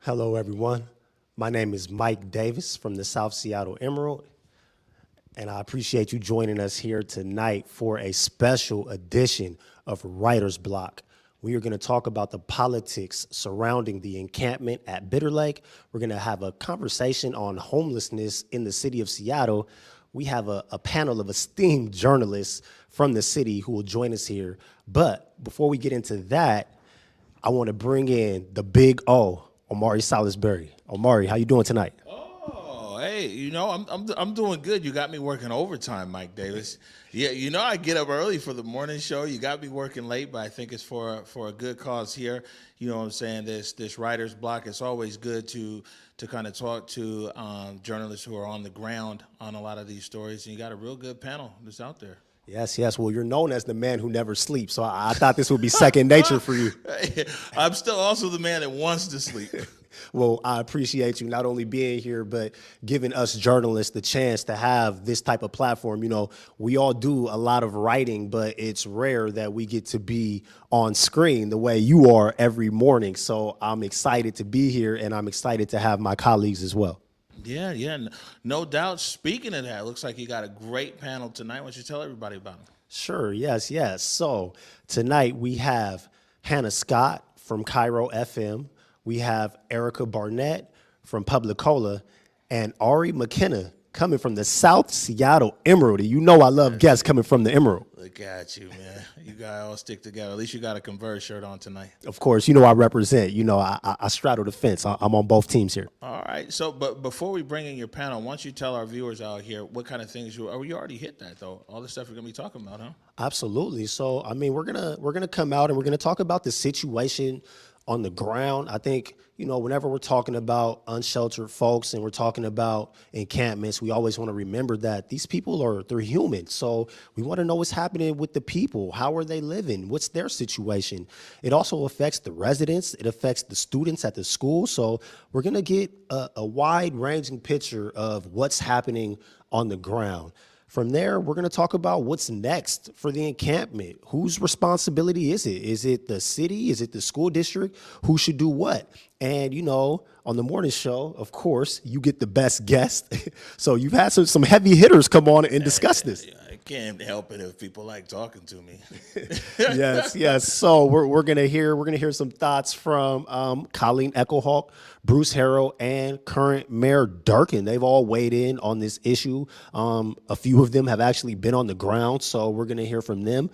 Hello, everyone. My name is Mike Davis from the South Seattle Emerald, and I appreciate you joining us here tonight for a special edition of Writer's Block. We are going to talk about the politics surrounding the encampment at Bitter Lake. We're going to have a conversation on homelessness in the city of Seattle. We have a panel of esteemed journalists from the city who will join us here. But before we get into that, I want to bring in the big O, Omari Salisbury. Omari, how you doing tonight? Oh, hey, I'm doing good. You got me working overtime, Mike Davis. Yeah, I get up early for the morning show. You got me working late, but I think it's for a good cause here. You know what I'm saying? This writer's block. It's always good to kind of talk to journalists who are on the ground on a lot of these stories, and you got a real good panel that's out there. Yes, yes. Well, you're known as the man who never sleeps, so I thought this would be second nature for you. I'm still also the man that wants to sleep. Well, I appreciate you not only being here, but giving us journalists the chance to have this type of platform. You know, we all do a lot of writing, but it's rare that we get to be on screen the way you are every morning. So I'm excited to be here, and I'm excited to have my colleagues as well. Yeah, no doubt. Speaking of that, looks like you got a great panel tonight. Why don't you tell everybody about it? Sure, yes, yes. So tonight we have Hannah Scott from KIRO FM. We have Erica Barnett from Publicola and Ari McKenna coming from the South Seattle Emerald. And you know I love guests coming from the Emerald. Look at you, man. You guys all stick together. At least you got a Converge shirt on tonight. Of course, you know I represent. You know I straddle the fence. I'm on both teams here. All right. So, but before we bring in your panel, why don't you tell our viewers out here what kind of things you? Oh, you already hit that though. All the stuff you're gonna be talking about, huh? Absolutely. So I mean we're gonna come out and we're gonna talk about the situation on the ground. I think, you know, whenever we're talking about unsheltered folks and we're talking about encampments, we always want to remember that these people they're human. So we want to know what's happening with the people. How are they living? What's their situation? It also affects the residents. It affects the students at the school. So we're going to get a wide ranging picture of what's happening on the ground. From there, we're going to talk about what's next for the encampment. Whose responsibility is it? Is it the city? Is it the school district? Who should do what? And, you know, on the morning show, of course, you get the best guest. So you've had some heavy hitters come on and discuss this. I can't help it if people like talking to me. Yes, yes. So we're gonna hear some thoughts from Colleen Echohawk, Bruce Harrell, and current Mayor Durkin. They've all weighed in on this issue. A few of them have actually been on the ground, so we're gonna hear from them.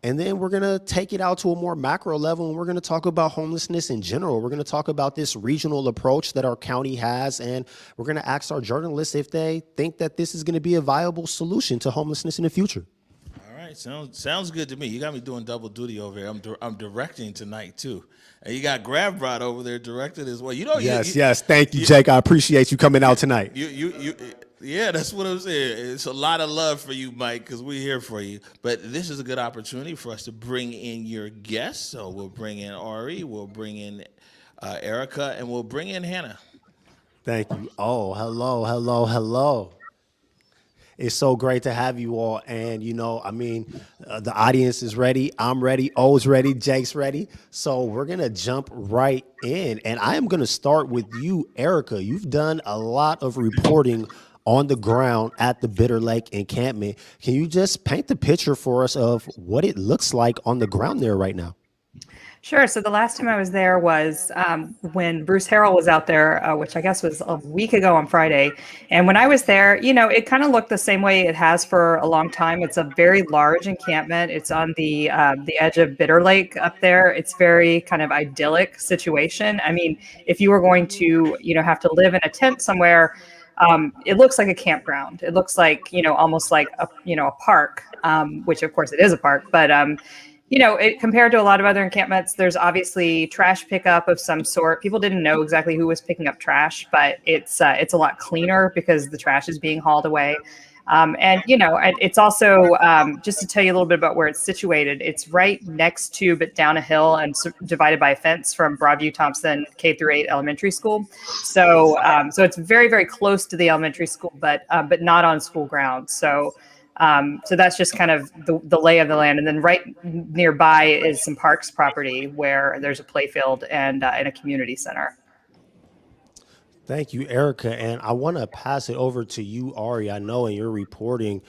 And then we're going to take it out to a more macro level, and we're going to talk about homelessness in general. We're going to talk about this regional approach that our county has, and we're going to ask our journalists if they think that this is going to be a viable solution to homelessness in the future. All right, sounds good to me. You got me doing double duty over here. I'm directing tonight too, and you got Grab Brought over there directed as well. You know, Yes, yes. Thank you, Jake. I appreciate you coming out tonight. Yeah, that's what I'm saying. It's a lot of love for you, Mike, because we're here for you. But this is a good opportunity for us to bring in your guests. So we'll bring in Ari, we'll bring in Erica, and we'll bring in Hanna. Thank you. Oh, hello, hello, hello. It's so great to have you all. And, you know, I mean, the audience is ready. I'm ready. O's ready. Jake's ready. So we're going to jump right in. And I am going to start with you, Erica. You've done a lot of reporting on the ground at the Bitter Lake encampment. Can you just paint the picture for us of what it looks like on the ground there right now? Sure. So the last time I was there was when Bruce Harrell was out there, which I guess was a week ago on Friday. And when I was there, you know, it kind of looked the same way it has for a long time. It's a very large encampment. It's on the edge of Bitter Lake up there. It's very kind of idyllic situation. I mean, if you were going to, you know, have to live in a tent somewhere, it looks like a campground. It looks like, you know, almost like a park, which of course it is a park, but you know, compared to a lot of other encampments, there's obviously trash pickup of some sort. People didn't know exactly who was picking up trash, but it's a lot cleaner because the trash is being hauled away. And, you know, it's also, just to tell you a little bit about where it's situated, it's right next to, but down a hill and divided by a fence from Broadview Thompson K-8 elementary school. So it's very, very close to the elementary school, but not on school grounds. So that's just kind of the lay of the land. And then right nearby is some parks property where there's a playfield and a community center. Thank you, Erica. And I want to pass it over to you, Ari. I know in your reporting,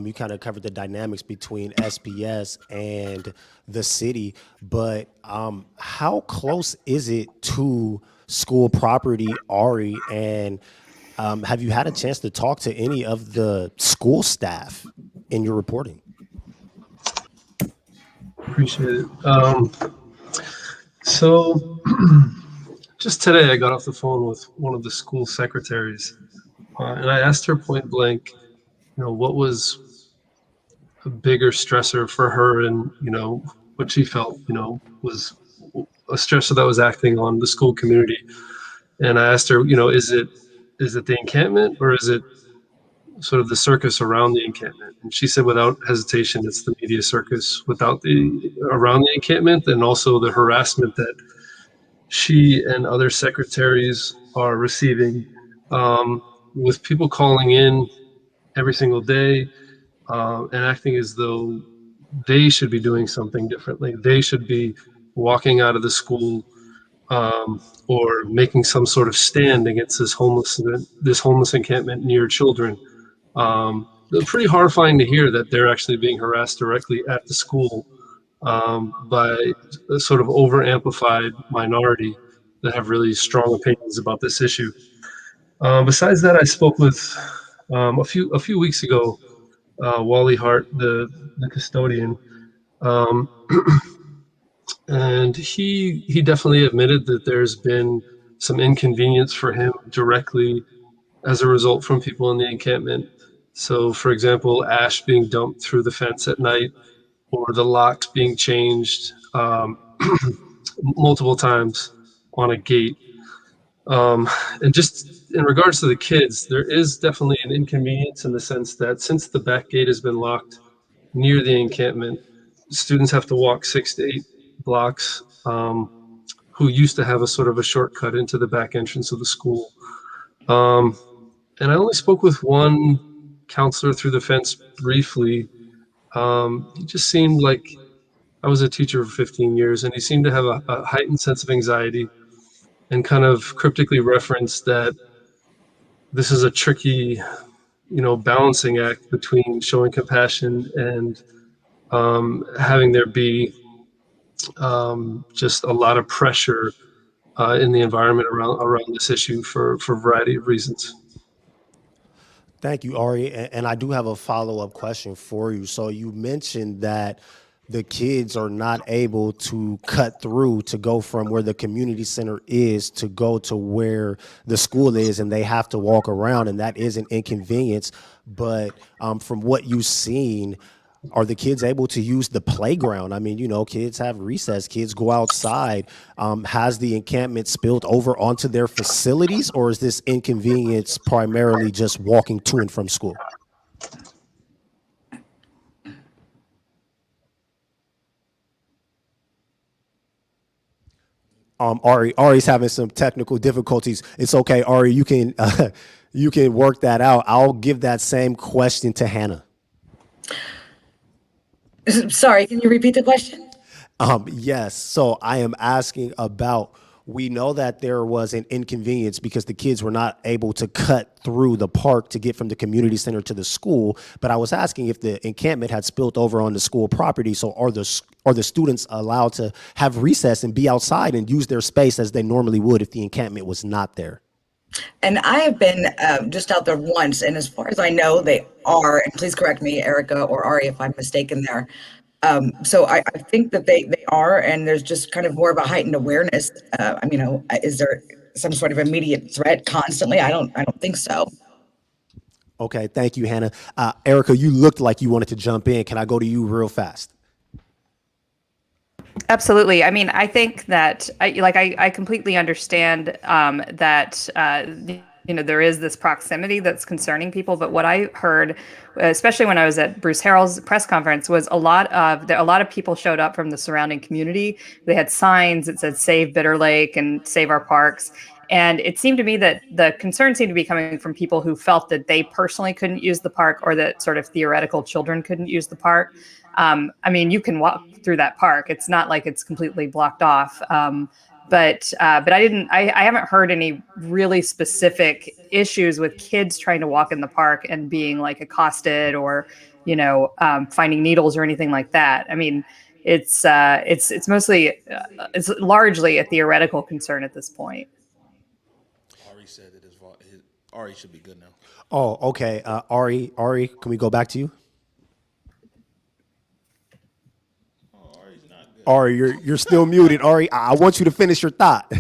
you kind of covered the dynamics between SPS and the city, but how close is it to school property, Ari? And have you had a chance to talk to any of the school staff in your reporting? Appreciate it. So just today, I got off the phone with one of the school secretaries, and I asked her point blank, what was a bigger stressor for her, and what she felt, was a stressor that was acting on the school community. And I asked her, is it the encampment, or is it sort of the circus around the encampment? And she said, without hesitation, it's the media circus without the around the encampment, and also the harassment that she and other secretaries are receiving, with people calling in every single day, and acting as though they should be doing something differently. They should be walking out of the school, or making some sort of stand against this homeless encampment near children. It's pretty horrifying to hear that they're actually being harassed directly at the school, by a sort of over amplified minority that have really strong opinions about this issue. Besides that, I spoke with, a few weeks ago, Wally Hart, the custodian, um, and he definitely admitted that there's been some inconvenience for him directly as a result from people in the encampment. So, for example, ash being dumped through the fence at night, or the locks being changed, multiple times on a gate. And just in regards to the kids, there is definitely an inconvenience in the sense that since the back gate has been locked near the encampment, students have to walk 6 to 8 blocks, who used to have a sort of a shortcut into the back entrance of the school. Um, and I only spoke with one counselor through the fence briefly. He just seemed like, I was a teacher for 15 years, and he seemed to have a heightened sense of anxiety, and kind of cryptically referenced that this is a tricky, balancing act between showing compassion and, having there be, just a lot of pressure, in the environment around this issue for a variety of reasons. Thank you, Ari. And I do have a follow-up question for you. So you mentioned that the kids are not able to cut through to go from where the community center is to go to where the school is, and they have to walk around, and that is an inconvenience. But from what you've seen, are the kids able to use the playground? I mean, kids have recess, kids go outside. Has the encampment spilled over onto their facilities, or is this inconvenience primarily just walking to and from school? Ari's having some technical difficulties. It's okay, Ari. You can you can work that out. I'll give that same question to Hannah. Sorry, can you repeat the question? Yes. So I am asking about. We know that there was an inconvenience because the kids were not able to cut through the park to get from the community center to the school. But I was asking if the encampment had spilled over on the school property. So are the students allowed to have recess and be outside and use their space as they normally would if the encampment was not there? And I have been just out there once, and as far as I know, they are. And please correct me, Erica or Ari, if I'm mistaken there. So I think that they are, and there's just kind of more of a heightened awareness. Is there some sort of immediate threat constantly? I don't think so. Okay. Thank you, Hannah. Erica, you looked like you wanted to jump in. Can I go to you real fast? Absolutely. I mean, I think that I completely understand that there is this proximity that's concerning people. But what I heard, especially when I was at Bruce Harrell's press conference, was a lot of people showed up from the surrounding community. They had signs that said "Save Bitter Lake" and "Save our parks." And it seemed to me that the concern seemed to be coming from people who felt that they personally couldn't use the park, or that sort of theoretical children couldn't use the park. I mean, you can walk through that park. It's not like it's completely blocked off. But I haven't heard any really specific issues with kids trying to walk in the park and being like accosted or, finding needles or anything like that. I mean, it's mostly it's largely a theoretical concern at this point. Ari said that his Ari should be good now. Oh, okay. Ari, can we go back to you? Oh, Ari's not good. Ari, you're still muted. Ari, I want you to finish your thought.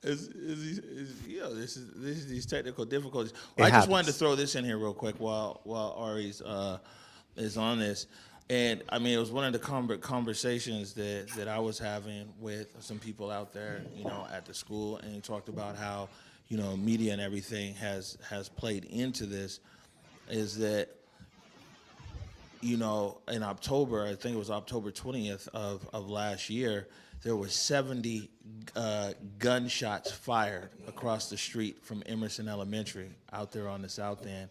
This is these technical difficulties. It I just wanted to happens. throw this in here real quick while Ari's is on this. And I mean, it was one of the conversations that I was having with some people out there, at the school, and he talked about how, media and everything has played into this. Is that, in October, I think it was October 20th of last year, there were 70 gunshots fired across the street from Emerson Elementary out there on the South End.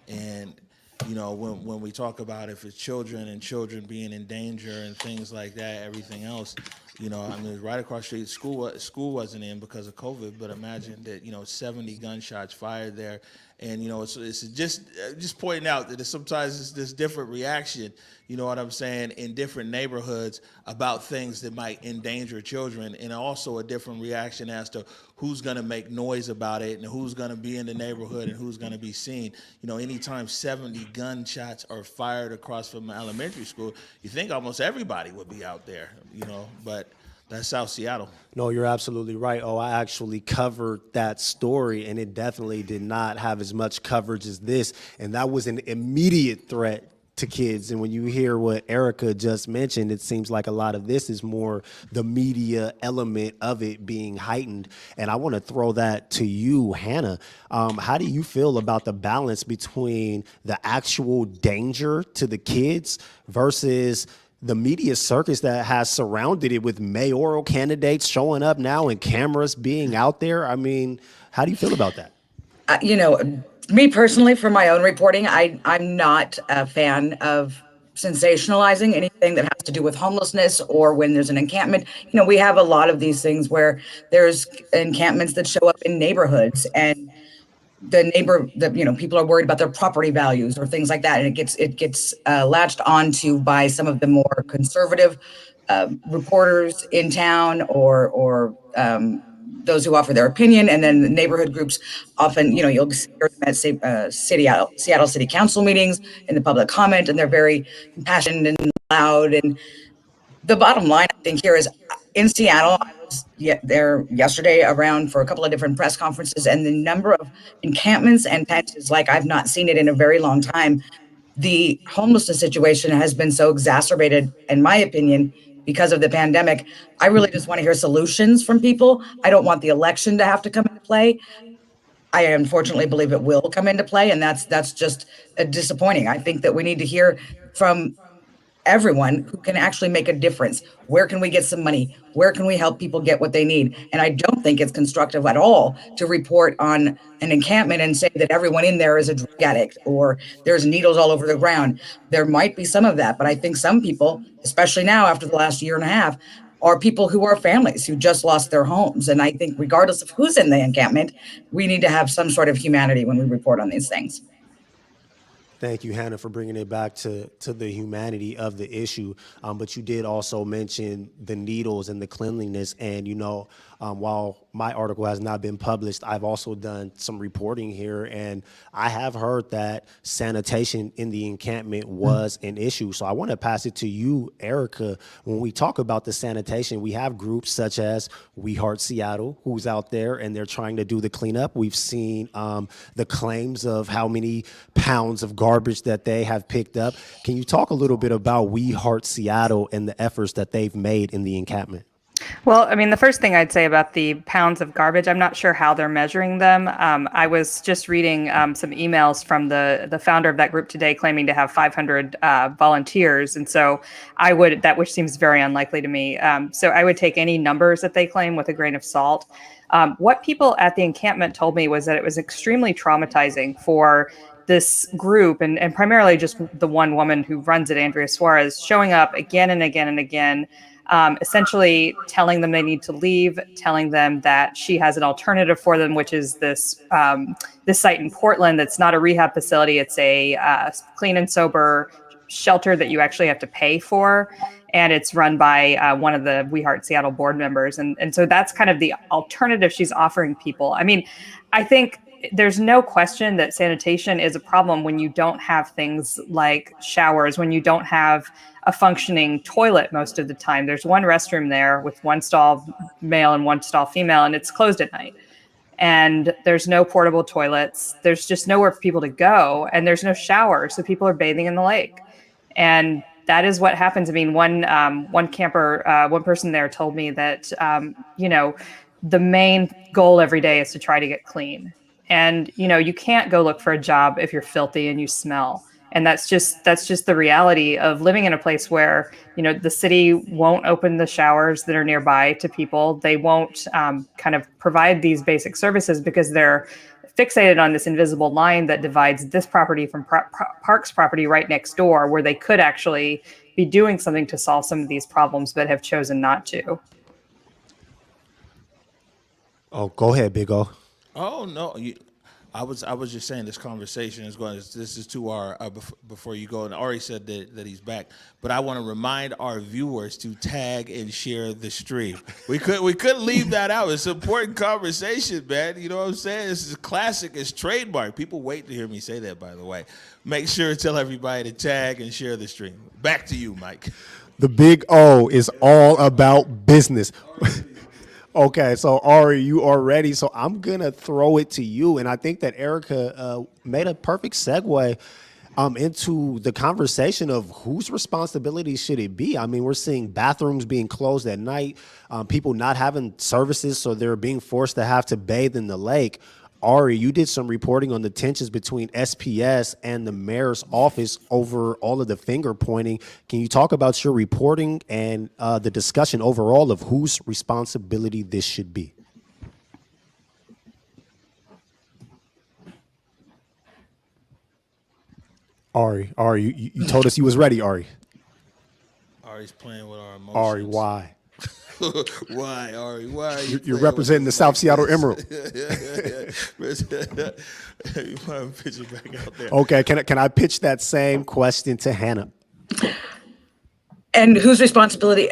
And, when we talk about if it's children and children being in danger and things like that, everything else, I mean, right across the street, school wasn't in because of COVID, but imagine that, 70 gunshots fired there. And, it's just pointing out that sometimes it's this different reaction, you know what I'm saying, in different neighborhoods about things that might endanger children, and also a different reaction as to who's going to make noise about it and who's going to be in the neighborhood and who's going to be seen. Anytime 70 gunshots are fired across from an elementary school, you think almost everybody would be out there, but that's South Seattle. No, you're absolutely right. Oh, I actually covered that story, and it definitely did not have as much coverage as this. And that was an immediate threat to kids. And when you hear what Erica just mentioned, it seems like a lot of this is more the media element of it being heightened. And I want to throw that to you, Hanna. How do you feel about the balance between the actual danger to the kids versus the media circus that has surrounded it with mayoral candidates showing up now and cameras being out there? I mean, how do you feel about that? Me personally, for my own reporting, I'm not a fan of sensationalizing anything that has to do with homelessness or when there's an encampment. We have a lot of these things where there's encampments that show up in neighborhoods, and people are worried about their property values or things like that, and it gets latched onto by some of the more conservative reporters in town, or those who offer their opinion. And then the neighborhood groups often, you'll hear them at Seattle City Council meetings in the public comment, and they're very impassioned and loud. And the bottom line, I think, here is in Seattle, I was there yesterday around for a couple of different press conferences, and the number of encampments and tents is like I've not seen it in a very long time. The homelessness situation has been so exacerbated, in my opinion, because of the pandemic. I really just want to hear solutions from people. I don't want the election to have to come into play. I unfortunately believe it will come into play, and that's just disappointing. I think that we need to hear from everyone who can actually make a difference. Where can we get some money? Where can we help people get what they need? And I don't think it's constructive at all to report on an encampment and say that everyone in there is a drug addict or there's needles all over the ground. There might be some of that, but I think some people, especially now after the last year and a half, are people who are families who just lost their homes. And I think regardless of who's in the encampment, we need to have some sort of humanity when we report on these things. Thank you, Hanna, for bringing it back to the humanity of the issue. But you did also mention the needles and the cleanliness. And, while my article has not been published, I've also done some reporting here. And I have heard that sanitation in the encampment was an issue. So I want to pass it to you, Erica. When we talk about the sanitation, we have groups such as We Heart Seattle, who's out there, and they're trying to do the cleanup. We've seen the claims of how many pounds of garbage that they have picked up. Can you talk a little bit about We Heart Seattle and the efforts that they've made in the encampment? Well, I mean, the first thing I'd say about the pounds of garbage, I'm not sure how they're measuring them. I was just reading some emails from the founder of that group today claiming to have 500 volunteers. And so which seems very unlikely to me. So I would take any numbers that they claim with a grain of salt. What people at the encampment told me was that it was extremely traumatizing for this group, and primarily just the one woman who runs it, Andrea Suarez, showing up again and again and again, essentially telling them they need to leave, telling them that she has an alternative for them, which is this site in Portland that's not a rehab facility. It's a clean and sober shelter that you actually have to pay for. And it's run by one of the We Heart Seattle board members. And so that's kind of the alternative she's offering people. I mean, I think there's no question that sanitation is a problem when you don't have things like showers, when you don't have a functioning toilet most of the time. There's one restroom there with one stall male and one stall female, and it's closed at night. And there's no portable toilets. There's just nowhere for people to go, and there's no shower, so people are bathing in the lake. And that is what happens. I mean, one camper, one person there told me that the main goal every day is to try to get clean. And you can't go look for a job if you're filthy and you smell. And that's just the reality of living in a place where the city won't open the showers that are nearby to people. They won't kind of provide these basic services because they're fixated on this invisible line that divides this property from Park's property right next door, where they could actually be doing something to solve some of these problems, but have chosen not to. Oh, go ahead, Big O. Oh no, I was just saying this conversation is going. This is to our before you go. And Ari said that he's back, but I want to remind our viewers to tag and share the stream. We couldn't leave that out. It's an important conversation, man. You know what I'm saying? This is classic. It's trademark. People wait to hear me say that. By the way, make sure to tell everybody to tag and share the stream. Back to you, Mike. The Big O is all about business. Okay, so Ari, you are ready. So I'm going to throw it to you. And I think that Erica made a perfect segue into the conversation of whose responsibility should it be? I mean, we're seeing bathrooms being closed at night, people not having services, so they're being forced to have to bathe in the lake. Ari, you did some reporting on the tensions between SPS and the mayor's office over all of the finger pointing. Can you talk about your reporting and the discussion overall of whose responsibility this should be? Ari, you told us you was ready, Ari. Ari's playing with our emotions. Ari, why? Why, Ari? Why? You're representing the South Seattle Emerald. Yeah. You want to pitch it back out there? Okay, can I pitch that same question to Hanna? And whose responsibility?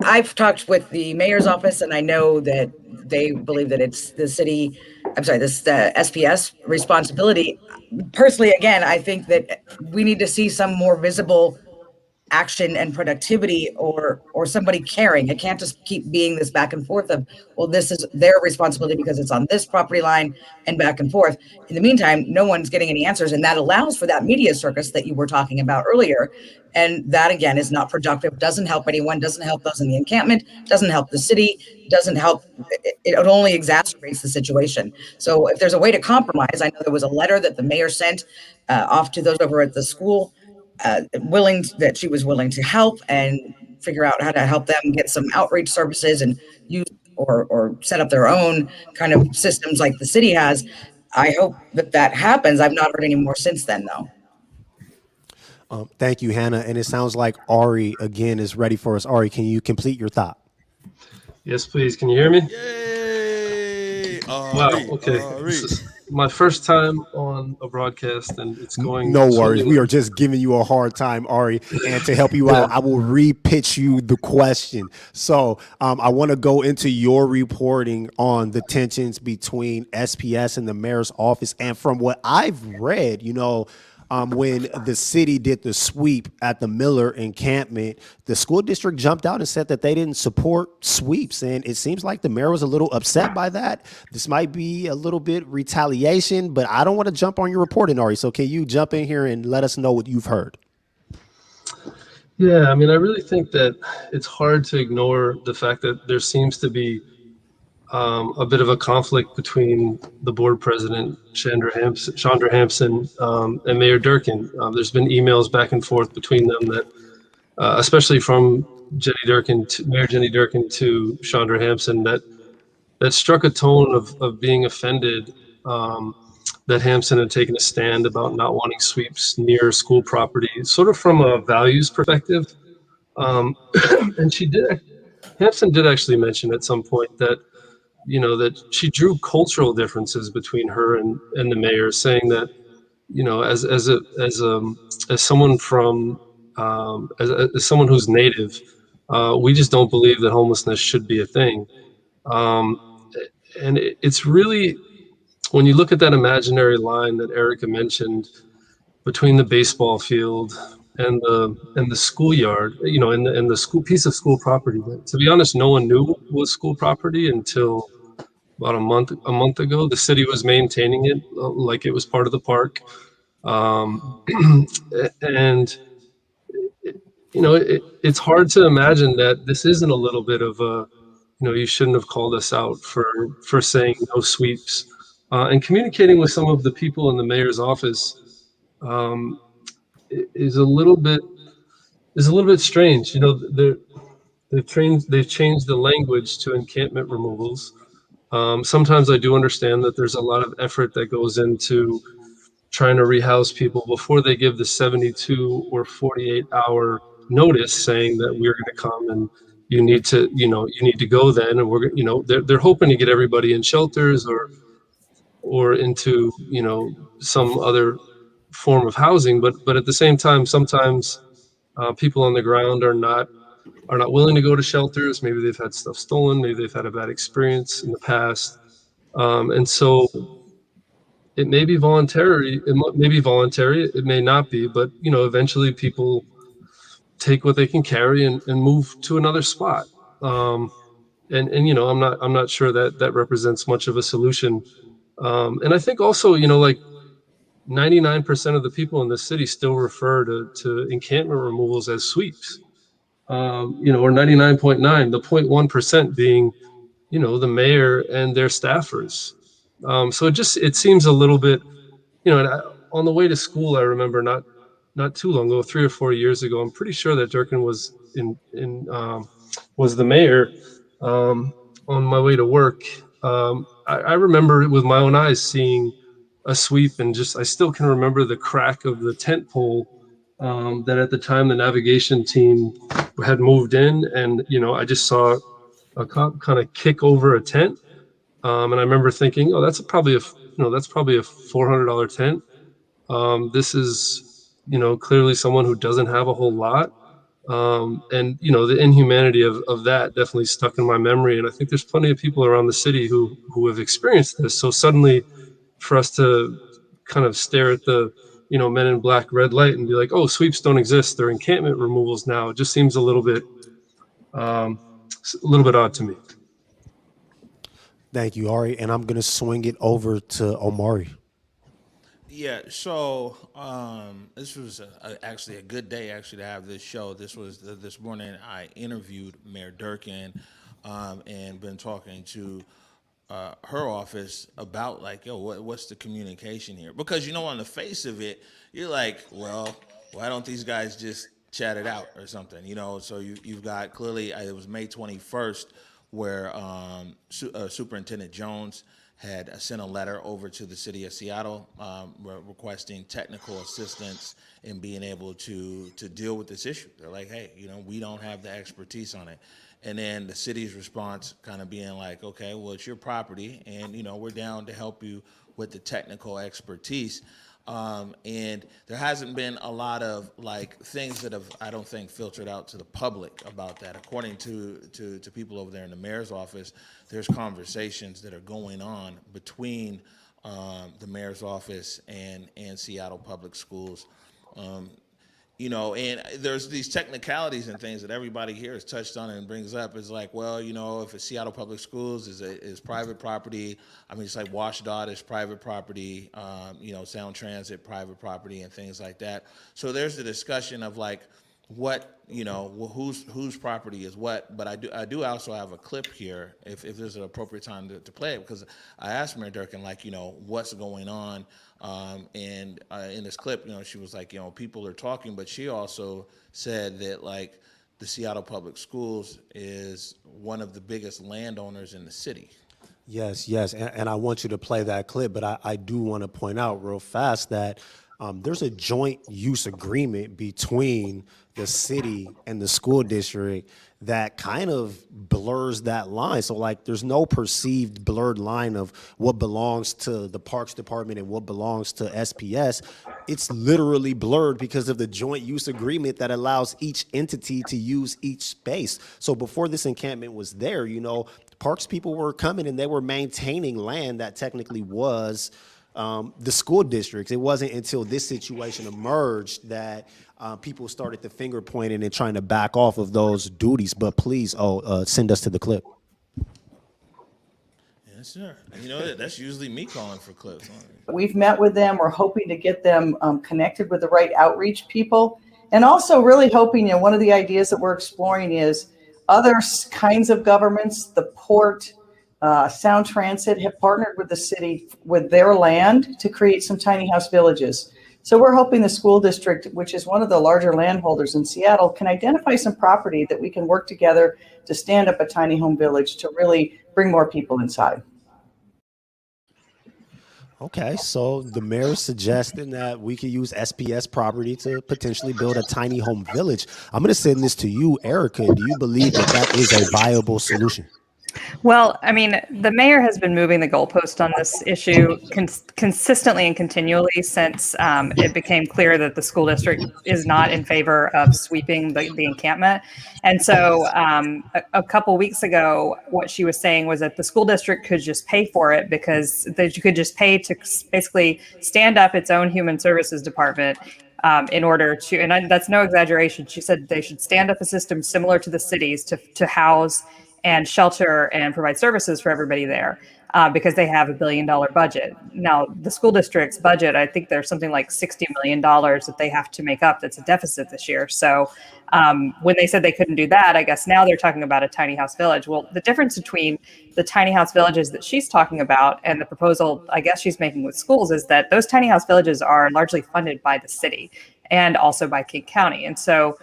I've talked with the mayor's office, and I know that they believe that it's the city. I'm sorry, the SPS responsibility. Personally, again, I think that we need to see some more visible action and productivity, or somebody caring. It can't just keep being this back and forth of, well, this is their responsibility because it's on this property line and back and forth. In the meantime, no one's getting any answers, and that allows for that media circus that you were talking about earlier. And that, again, is not productive, doesn't help anyone, doesn't help those in the encampment, doesn't help the city, doesn't help. It only exacerbates the situation. So if there's a way to compromise, I know there was a letter that the mayor sent off to those over at the school, that she was willing to help and figure out how to help them get some outreach services and use or set up their own kind of systems like the city has. I hope that happens. I've not heard any more since then, though. Thank you, Hanna. And it sounds like Ari, again, is ready for us. Ari, can you complete your thought? Yes, please. Can you hear me? Yay! Wow. Okay. This is my first time on a broadcast, and it's going. No worries. We are just giving you a hard time, Ari. And to help you out, I will re-pitch you the question. So I want to go into your reporting on the tensions between SPS and the mayor's office. And from what I've read, when the city did the sweep at the Miller encampment, the school district jumped out and said that they didn't support sweeps. And it seems like the mayor was a little upset by that. This might be a little bit retaliation, but I don't want to jump on your reporting, Ari. So can you jump in here and let us know what you've heard? Yeah, I mean, I really think that it's hard to ignore the fact that there seems to be a bit of a conflict between the board president, Chandra Hampson, and Mayor Durkin. There's been emails back and forth between them that, especially from Mayor Jenny Durkin to Chandra Hampson, that struck a tone of being offended that Hampson had taken a stand about not wanting sweeps near school property, sort of from a values perspective. Um, and Hampson did actually mention at some point that, that she drew cultural differences between her and the mayor, saying that, as someone from, as someone who's native, we just don't believe that homelessness should be a thing. Um, and it's really, when you look at that imaginary line that Erica mentioned between the baseball field and the schoolyard, and the school piece of school property that, to be honest, no one knew was school property until about a month ago. The city was maintaining it like it was part of the park, um, and it's hard to imagine that this isn't a little bit of a, you shouldn't have called us out for saying no sweeps, and communicating with some of the people in the mayor's office, um, is a little bit strange. They've changed the language to encampment removals. Sometimes I do understand that there's a lot of effort that goes into trying to rehouse people before they give the 72 or 48-hour notice saying that we're going to come and you need to go then, and they're hoping to get everybody in shelters or into some other form of housing, but at the same time sometimes people on the ground are not willing to go to shelters. Maybe they've had stuff stolen, maybe they've had a bad experience in the past, and so it may be voluntary. It may not be, but eventually people take what they can carry and move to another spot. And I'm not sure that that represents much of a solution. And I think also, like 99% of the people in the city still refer to encampment removals as sweeps. Or 99.9, the 0.1% being, the mayor and their staffers. So it seems a little bit, and on the way to school, I remember not too long ago, 3 or 4 years ago, I'm pretty sure that Durkin was the mayor. On my way to work, I remember with my own eyes seeing a sweep, and just I still can remember the crack of the tent pole, that at the time the navigation team had moved in, and I just saw a cop kind of kick over a tent, and I remember thinking, oh, that's probably a $400 tent. This is, clearly someone who doesn't have a whole lot. And the inhumanity of that definitely stuck in my memory. And I think there's plenty of people around the city who have experienced this. So suddenly, for us to kind of stare at the men in black red light and be like, oh, sweeps don't exist, they're encampment removals now, it just seems um, a little bit odd to me. Thank you, Ari. And I'm going to swing it over to Omari. Yeah, so this was actually a good day actually to have this show. This morning I interviewed Mayor Durkin, and been talking to her office about like, yo, what's the communication here? Because on the face of it, you're like, well, why don't these guys just chat it out or something? So you've got clearly, it was May 21st where Superintendent Jones had sent a letter over to the city of Seattle, requesting technical assistance in being able to deal with this issue. They're like, hey, we don't have the expertise on it. And then the city's response kind of being like, okay, well, it's your property, and we're down to help you with the technical expertise. And there hasn't been a lot of like things that have, I don't think, filtered out to the public about that. According to people over there in the mayor's office, there's conversations that are going on between the mayor's office and Seattle Public Schools. And there's these technicalities and things that everybody here has touched on and brings up. Is like, well, if it's Seattle Public Schools is private property. I mean, it's like WashDOT is private property. Sound Transit private property and things like that. So there's the discussion of like what whose property is what. But I do also have a clip here if there's an appropriate time to play it, because I asked Mayor Durkin like what's going on. And in this clip, she was like, people are talking, but she also said that like the Seattle Public Schools is one of the biggest landowners in the city. Yes, yes. And I want you to play that clip, but I do want to point out real fast that there's a joint use agreement between the city and the school district that kind of blurs that line. So like there's no perceived blurred line of what belongs to the Parks Department and what belongs to SPS. It's literally blurred because of the joint use agreement that allows each entity to use each space. So before this encampment was there, Parks people were coming and they were maintaining land that technically was the school districts. It wasn't until this situation emerged that people started to finger pointing and trying to back off of those duties. But please, send us to the clip. Yes, sir. That's usually me calling for clips. We've met with them. We're hoping to get them connected with the right outreach people. And also really hoping, one of the ideas that we're exploring is other kinds of governments, the port, Sound Transit have partnered with the city with their land to create some tiny house villages. So we're hoping the school district, which is one of the larger landholders in Seattle, can identify some property that we can work together to stand up a tiny home village to really bring more people inside. Okay, so the mayor is suggesting that we could use SPS property to potentially build a tiny home village. I'm going to send this to you, Erica. Do you believe that is a viable solution? Well, I mean, the mayor has been moving the goalpost on this issue consistently and continually since it became clear that the school district is not in favor of sweeping the encampment. And so a couple weeks ago, what she was saying was that the school district could just pay for it because they could just pay to basically stand up its own human services department in order to, and that's no exaggeration, she said they should stand up a system similar to the cities to house and shelter and provide services for everybody there because they have $1 billion budget. Now, the school district's budget, I think there's something like $60 million that they have to make up that's a deficit this year. So when they said they couldn't do that, I guess now they're talking about a tiny house village. Well, the difference between the tiny house villages that she's talking about and the proposal I guess she's making with schools is that those tiny house villages are largely funded by the city and also by King County. And so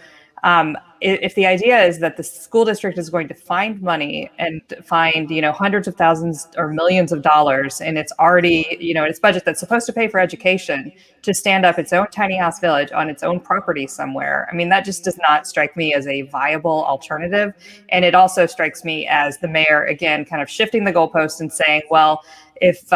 if the idea is that the school district is going to find money and find, hundreds of thousands or millions of dollars, and it's already, its budget that's supposed to pay for education to stand up its own tiny house village on its own property somewhere. I mean, that just does not strike me as a viable alternative. And it also strikes me as the mayor, again, kind of shifting the goalpost and saying, well, if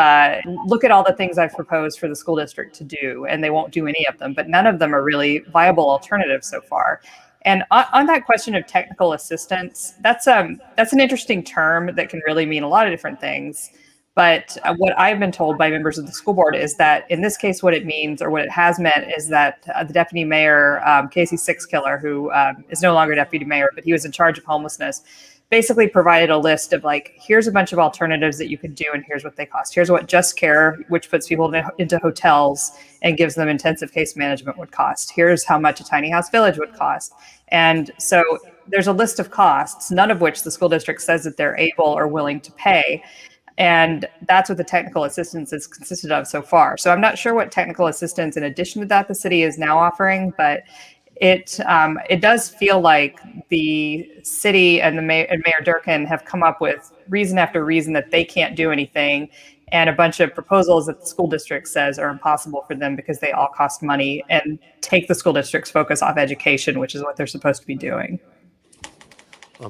look at all the things I've proposed for the school district to do, and they won't do any of them, but none of them are really viable alternatives so far. And on that question of technical assistance, that's an interesting term that can really mean a lot of different things. But what I've been told by members of the school board is that in this case, what it means or what it has meant is that the deputy mayor, Casey Sixkiller, who is no longer deputy mayor, but he was in charge of homelessness, basically provided a list of here's a bunch of alternatives that you could do and here's what they cost. Here's what Just Care, which puts people into hotels and gives them intensive case management, would cost. Here's how much a tiny house village would cost. And so there's a list of costs, none of which the school district says that they're able or willing to pay. And that's what the technical assistance has consisted of so far. So I'm not sure what technical assistance in addition to that the city is now offering, but it does feel like the city and Mayor Durkin have come up with reason after reason that they can't do anything, and a bunch of proposals that the school district says are impossible for them because they all cost money and take the school district's focus off education, which is what they're supposed to be doing.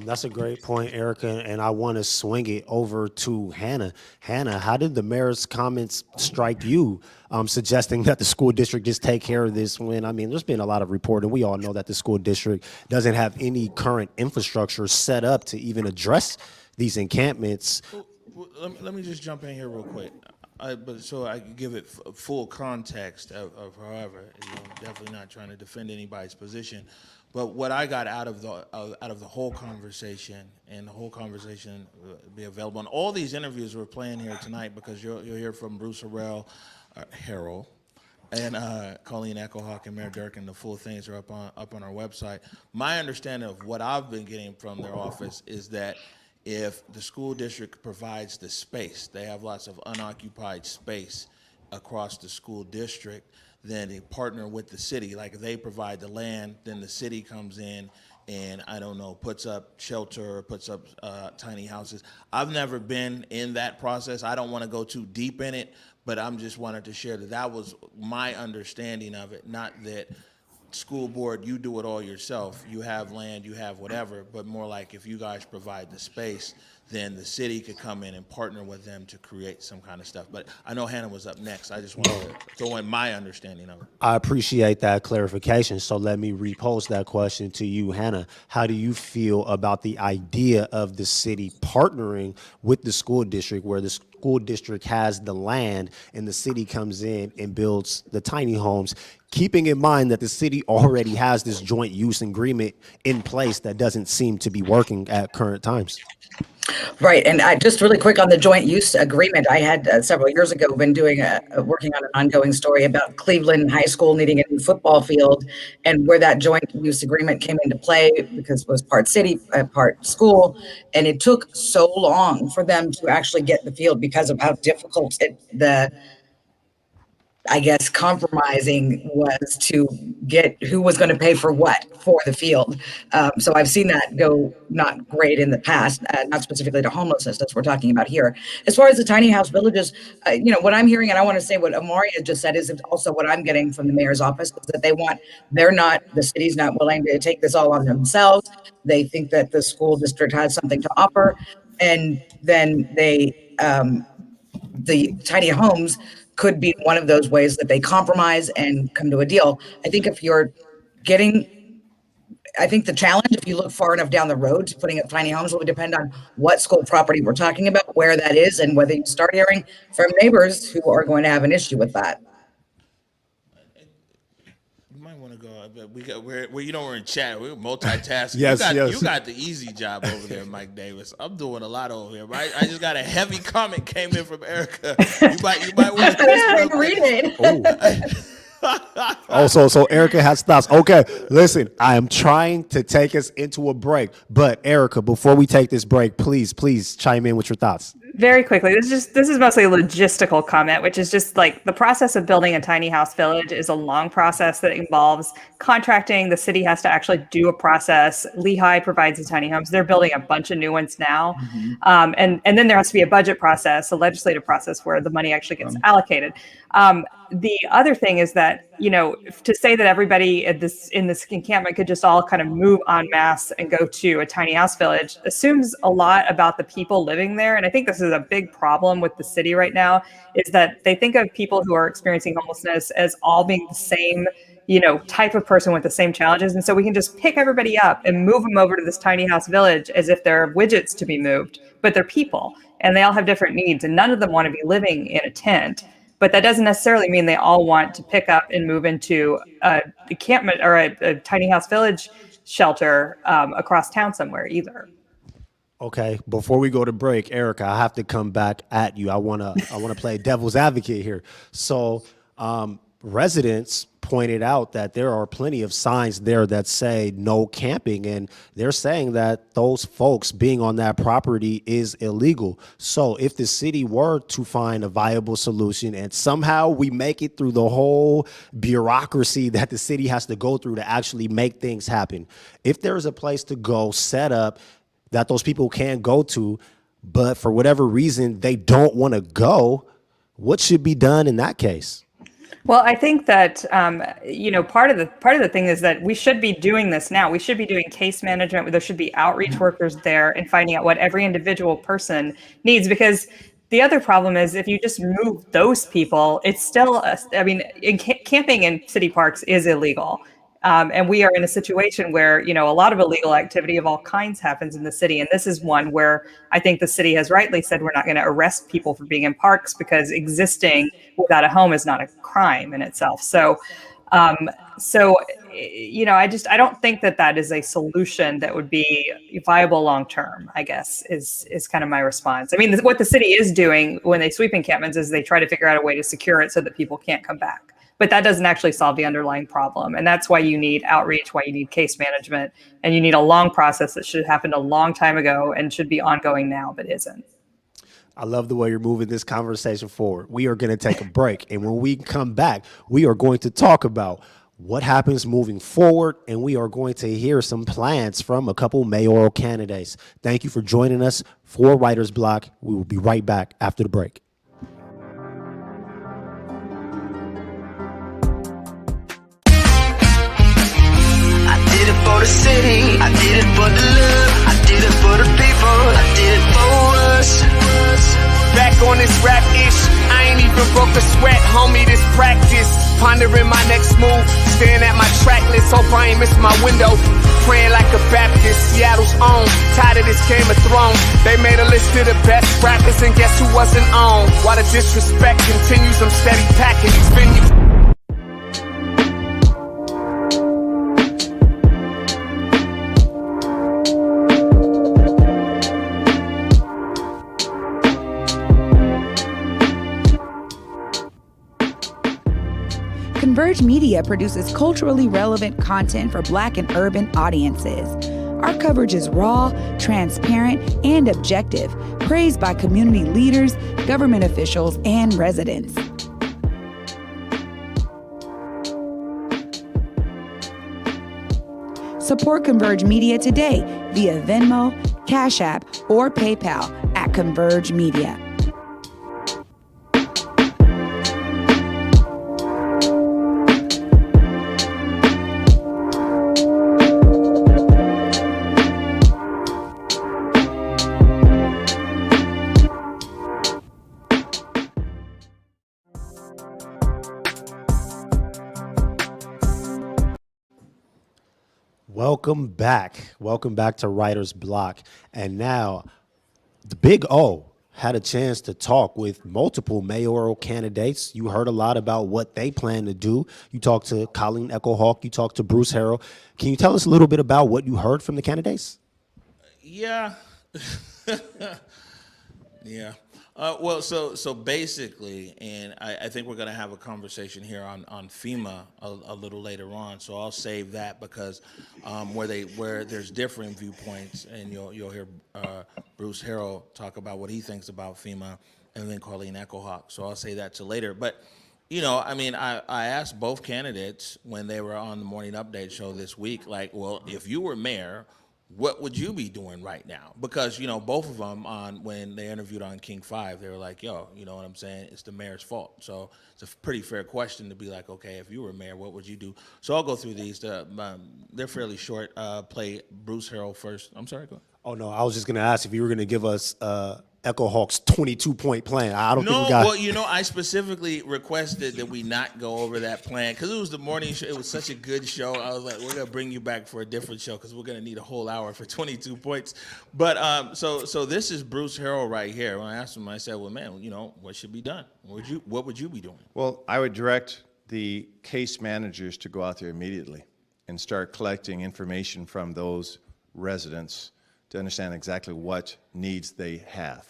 That's a great point, Erica, and I want to swing it over to Hanna. Hanna, how did the mayor's comments strike you, suggesting that the school district just take care of this when, there's been a lot of reporting. We all know that the school district doesn't have any current infrastructure set up to even address these encampments. Let me just jump in here real quick. But so I can give it full context of however, definitely not trying to defend anybody's position. But what I got out of the whole conversation, and the whole conversation will be available, and all these interviews we're playing here tonight, because you'll hear from Bruce Harrell, and Colleen Echohawk and Mayor Durkin. The full things are up on our website. My understanding of what I've been getting from their office is that if the school district provides the space, they have lots of unoccupied space across the school district, then they partner with the city. Like they provide the land, then the city comes in and I don't know, puts up shelter, puts up tiny houses. I've never been in that process. I don't want to go too deep in it, but I'm just wanted to share that was my understanding of it. Not that school board, you do it all yourself. You have land, you have whatever, but more like if you guys provide the space, then the city could come in and partner with them to create some kind of stuff. But I know Hanna was up next. I just wanted to throw in my understanding of it. I appreciate that clarification. So let me repose that question to you, Hanna. How do you feel about the idea of the city partnering with the school district, where the school district has the land and the city comes in and builds the tiny homes, keeping in mind that the city already has this joint use agreement in place that doesn't seem to be working at current times? Right, and just really quick on the joint use agreement, I had several years ago been doing working on an ongoing story about Cleveland High School needing a new football field, and where that joint use agreement came into play because it was part city, part school, and it took so long for them to actually get the field because of how difficult I guess compromising was to get who was going to pay for what for the field. So I've seen that go not great in the past, not specifically to homelessness as we're talking about here. As far as the tiny house villages, what I'm hearing, and I want to say what Omari has just said is also what I'm getting from the mayor's office, is that the city's not willing to take this all on themselves. They think that the school district has something to offer, and then the tiny homes could be one of those ways that they compromise and come to a deal. I think the challenge, if you look far enough down the road to putting up tiny homes, will depend on what school property we're talking about, where that is, and whether you start hearing from neighbors who are going to have an issue with that. You might want to go. We're in chat. We're multitasking. Yes, You got the easy job over there, Mike Davis. I'm doing a lot over here, right? I just got a heavy comment came in from Erica. You might want to Read it. So Erica has thoughts. Okay, listen, I am trying to take us into a break, but Erica, before we take this break, please chime in with your thoughts. Very quickly, this is mostly a logistical comment, which is just like the process of building a tiny house village is a long process that involves contracting. The city has to actually do a process. Lehigh provides the tiny homes. They're building a bunch of new ones now. And then there has to be a budget process, a legislative process where the money actually gets allocated. The other thing is that, to say that everybody in this encampment could just all kind of move en masse and go to a tiny house village assumes a lot about the people living there. And I think this is a big problem with the city right now, is that they think of people who are experiencing homelessness as all being the same, type of person with the same challenges. And so we can just pick everybody up and move them over to this tiny house village as if they're widgets to be moved, but they're people and they all have different needs, and none of them want to be living in a tent. But that doesn't necessarily mean they all want to pick up and move into a encampment or a tiny house village shelter across town somewhere either. Okay, before we go to break, Erica, I have to come back at you. I wanna play devil's advocate here. So residents pointed out that there are plenty of signs there that say no camping, and they're saying that those folks being on that property is illegal. So if the city were to find a viable solution and somehow we make it through the whole bureaucracy that the city has to go through to actually make things happen, if there's a place to go set up that those people can go to, but for whatever reason they don't want to go, what should be done in that case? Well, I think that part of the thing is that we should be doing this now. We should be doing case management. There should be outreach workers there and finding out what every individual person needs. Because the other problem is if you just move those people, it's still camping in city parks is illegal. And we are in a situation where, a lot of illegal activity of all kinds happens in the city. And this is one where I think the city has rightly said we're not going to arrest people for being in parks because existing without a home is not a crime in itself. So, I don't think that is a solution that would be viable long term, I guess, is kind of my response. I mean, what the city is doing when they sweep encampments is they try to figure out a way to secure it so that people can't come back. But that doesn't actually solve the underlying problem. And that's why you need outreach, why you need case management, and you need a long process that should have happened a long time ago and should be ongoing now, but isn't. I love the way you're moving this conversation forward. We are going to take a break. And when we come back, we are going to talk about what happens moving forward, and we are going to hear some plans from a couple mayoral candidates. Thank you for joining us for Writer's Block. We will be right back after the break. I did it for the city, I did it for the love, I did it for the people, I did it for us. Back on this rap ish, I ain't even broke a sweat, homie, this practice. Pondering my next move, staring at my track list, hope I ain't miss my window. Praying like a Baptist, Seattle's own, tired of this Game of Thrones. They made a list of the best rappers and guess who wasn't on? While the disrespect continues, I'm steady packing these venues. Converge Media produces culturally relevant content for Black and urban audiences. Our coverage is raw, transparent, and objective, praised by community leaders, government officials, and residents. Support Converge Media today via Venmo, Cash App, or PayPal at Converge Media. Welcome back. Welcome back to Writer's Block. And now, the Big O had a chance to talk with multiple mayoral candidates. You heard a lot about what they plan to do. You talked to Colleen Echohawk. You talked to Bruce Harrell. Can you tell us a little bit about what you heard from the candidates? Yeah. Yeah. Well, so basically, and I think we're going to have a conversation here on FEMA a little later on. So I'll save that because where there's different viewpoints, and you'll hear Bruce Harrell talk about what he thinks about FEMA, and then Colleen Echohawk. So I'll say that till later. But I mean, I asked both candidates when they were on the Morning Update show this week, like, well, if you were mayor, what would you be doing right now? Because, both of them when they interviewed on King 5, they were like, yo, you know what I'm saying? It's the mayor's fault. So it's a pretty fair question to be like, okay, if you were mayor, what would you do? So I'll go through these. They're fairly short. Play Bruce Harrell first. I'm sorry, go ahead. Oh, no, I was just going to ask if you were going to give us Echo Hawk's 22-point plan. I don't think we got. Well, I specifically requested that we not go over that plan because it was the morning show. It was such a good show. I was like, we're gonna bring you back for a different show because we're gonna need a whole hour for 22 points. But so this is Bruce Harrell right here. When I asked him, I said, well, man, what should be done? What would you be doing? Well, I would direct the case managers to go out there immediately and start collecting information from those residents to understand exactly what needs they have.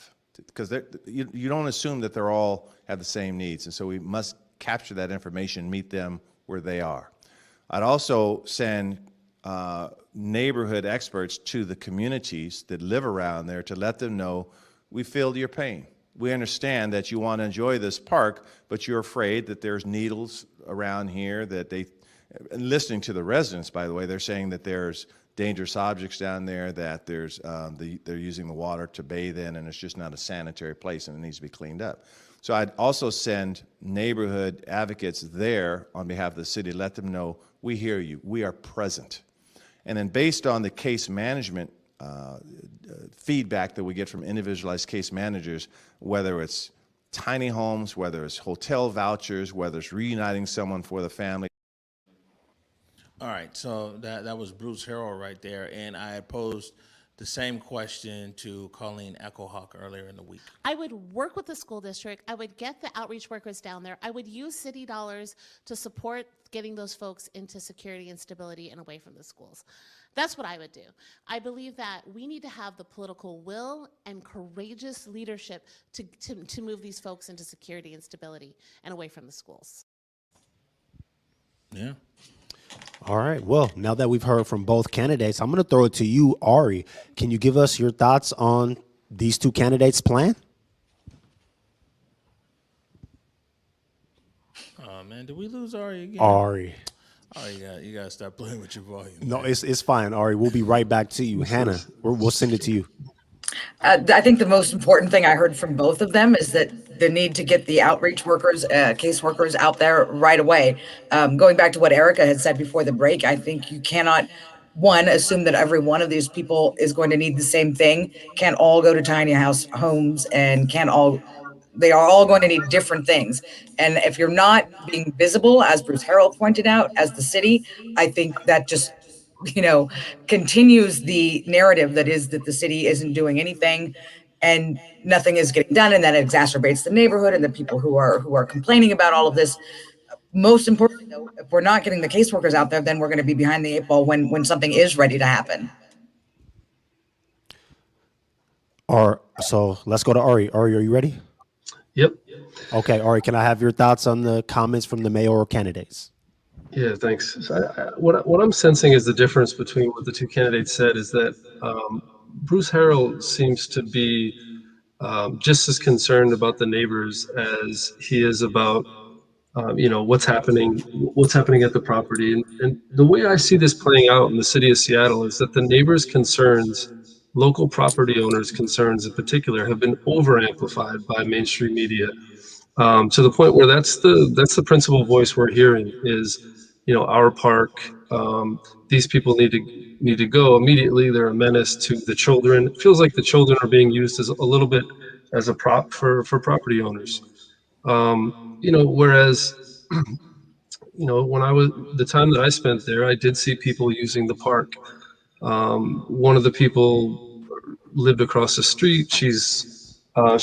Because you don't assume that they're all have the same needs, and so we must capture that information, meet them where they are. I'd also send neighborhood experts to the communities that live around there to let them know we feel your pain. We understand that you want to enjoy this park, but you're afraid that there's needles around here that and listening to the residents, by the way, they're saying that there's dangerous objects down there, that there's they're using the water to bathe in, and it's just not a sanitary place, and it needs to be cleaned up. So I'd also send neighborhood advocates there on behalf of the city, let them know we hear you, we are present. And then based on the case management feedback that we get from individualized case managers, whether it's tiny homes, whether it's hotel vouchers, whether it's reuniting someone for the family. All right, so that was Bruce Harrell right there, and I posed the same question to Colleen Echohawk earlier in the week. I would work with the school district. I would get the outreach workers down there. I would use city dollars to support getting those folks into security and stability and away from the schools. That's what I would do. I believe that we need to have the political will and courageous leadership to move these folks into security and stability and away from the schools. Yeah. All right. Well, now that we've heard from both candidates, I'm going to throw it to you, Ari. Can you give us your thoughts on these two candidates' plan? Oh, man, did we lose Ari again? Ari. Oh, you gotta stop playing with your volume. No, man. it's fine, Ari. We'll be right back to you. Hannah, we'll send it to you. I think the most important thing I heard from both of them is that the need to get the outreach workers, case workers out there right away. Going back to what Erica had said before the break, I think you cannot, one, assume that every one of these people is going to need the same thing. Can't all go to tiny house homes and can't all, they are all going to need different things. And if you're not being visible, as Bruce Harrell pointed out, as the city, I think that just, you know, continues the narrative that is that the city isn't doing anything and nothing is getting done, and that exacerbates the neighborhood and the people who are complaining about all of this. Most importantly, though, if we're not getting the caseworkers out there, then we're going to be behind the eight ball when something is ready to happen. So let's go to Ari. Ari, are you ready? Yep. Okay, Ari, can I have your thoughts on the comments from the mayoral candidates? Yeah, thanks. So what I'm sensing is the difference between what the two candidates said is that Bruce Harrell seems to be just as concerned about the neighbors as he is about what's happening at the property. And the way I see this playing out in the city of Seattle is that the neighbors' concerns, local property owners' concerns in particular, have been over amplified by mainstream media. To the point where that's the principal voice we're hearing is, our park. These people need to go immediately. They're a menace to the children. It feels like the children are being used as a little bit as a prop for property owners. Whereas, when the time that I spent there, I did see people using the park. One of the people lived across the street. She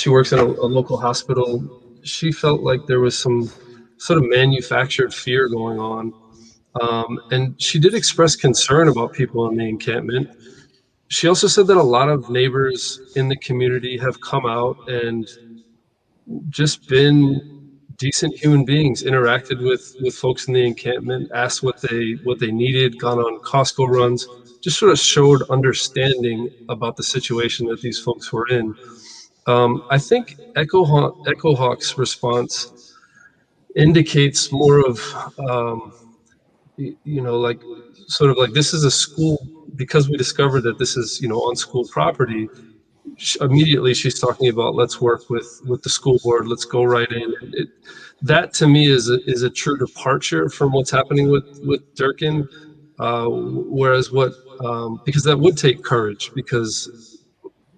works at a local hospital. She felt like there was some sort of manufactured fear going on. And she did express concern about people in the encampment. She also said that a lot of neighbors in the community have come out and just been decent human beings, interacted with folks in the encampment, asked what they needed, gone on Costco runs, just sort of showed understanding about the situation that these folks were in. I think Echo Hawk's response indicates more of, like sort of like this is a school, because we discovered that this is, on school property. Immediately she's talking about, let's work with the school board, let's go right in. That to me is a true departure from what's happening with Durkin. Whereas because that would take courage, because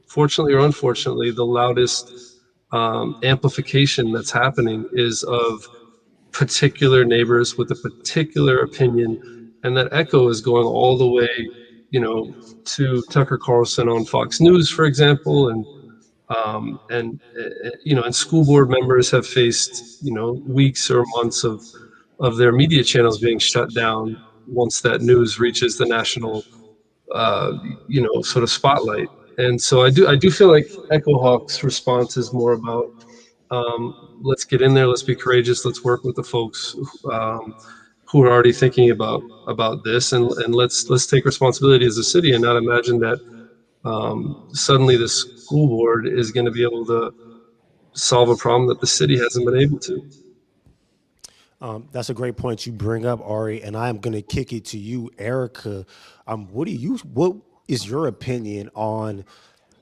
fortunately or unfortunately, the loudest amplification that's happening is of particular neighbors with a particular opinion, and that echo is going all the way, to Tucker Carlson on Fox News, for example, and school board members have faced, weeks or months of their media channels being shut down once that news reaches the national, sort of spotlight. And so I do feel like Echo Hawk's response is more about, let's get in there, let's be courageous, let's work with the folks who are already thinking about this, and let's take responsibility as a city and not imagine that suddenly the school board is going to be able to solve a problem that the city hasn't been able to. That's a great point you bring up, Ari, and I am going to kick it to you, Erica. What is your opinion on